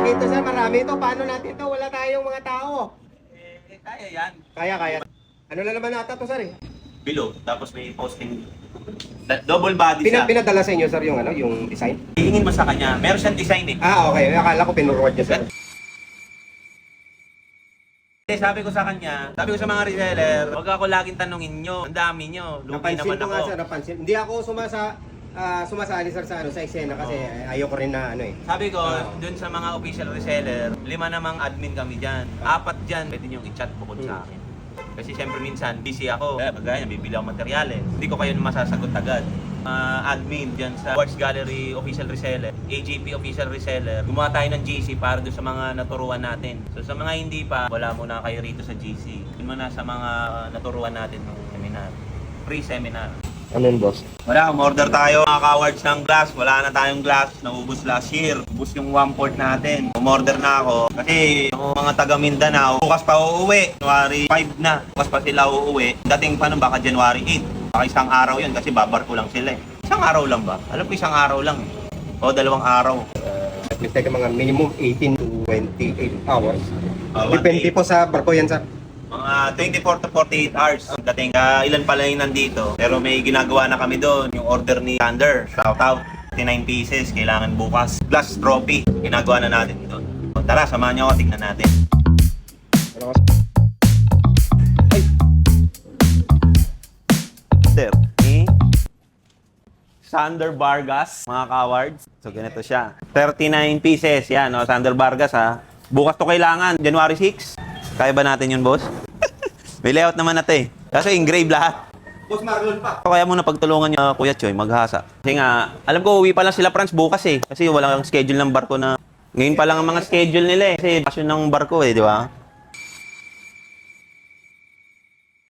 dito sir, marami ito. Paano natin ito? Wala tayong mga tao. Kaya yan. Kaya. Ano na naman nata to sir eh? Below, tapos may posting. Double body siya. Pinadala sa inyo sir yung ano, yung design? Hihingin mo sa kanya. Meron siyang design eh. Ah, okay. Akala ko pinurod niya sir. Sabi ko sa kanya, sabi ko sa mga reseller, huwag ako laging tanungin nyo. Ang dami nyo. Lugi Napansin naman ko ako. nga sir, napansin. Hindi ako sumasali sir sa ano sa eksena kasi ayoko rin na ano eh. Sabi ko, dun sa mga official reseller, 5 namang admin kami dyan. 4 dyan, pwede nyo i-chat bukod sa akin. Kasi siyempre minsan, busy ako. Kaya pagkaya, bibili ako materyales. Hindi ko kayo masasagot agad. Admin dyan sa Quartz Gallery Official Reseller, AGP Official Reseller. Gumawa tayo ng GC para doon sa mga naturuan natin. So sa mga hindi pa, wala muna kayo rito sa GC. Doon muna sa mga naturuan natin ng seminar. Free seminar. Ano yun boss? Wala, umorder tayo mga cowards ng glass. Wala na tayong glass. Naubos last year. Ubus yung 1/4 natin. Umorder na ako. Kasi yung mga taga Mindanao, bukas pa uuwi. January 5 na. Bukas pa sila uuwi. Dating pa nun baka January 8. Baka isang araw yun kasi babarko lang sila eh. Isang araw lang ba? Alam ko isang araw lang eh. O 2 araw. At least mga minimum 18 to 28 hours. Ah, Depende 1 po sa barko yan sir. Mga 24 to 48 hours. Dating ilan pala yung nandito. Pero may ginagawa na kami doon. Yung order ni Thunder. Shout out. 59 pieces. Kailangan bukas. Plus trophy. Ginagawa na natin doon. O, tara, samahan niyo ako. Tignan natin. Ay! Sir, ni Sander Vargas, mga cowards. So, ganito siya. 39 pieces. Yan, o. Sander Vargas, ha. Bukas to kailangan. January 6. Kaya ba natin yun, boss? May layout naman natin eh. Kaso engrave lahat. Boss Marlon pa. Kaya muna pagtulungan niyo, Kuya Choy, maghasa. Kasi nga, alam ko, uwi pa lang sila France bukas eh. Kasi walang schedule ng barko na... Ngayon pa lang ang mga schedule nila eh. Kasi pasyon ng barko eh, di ba?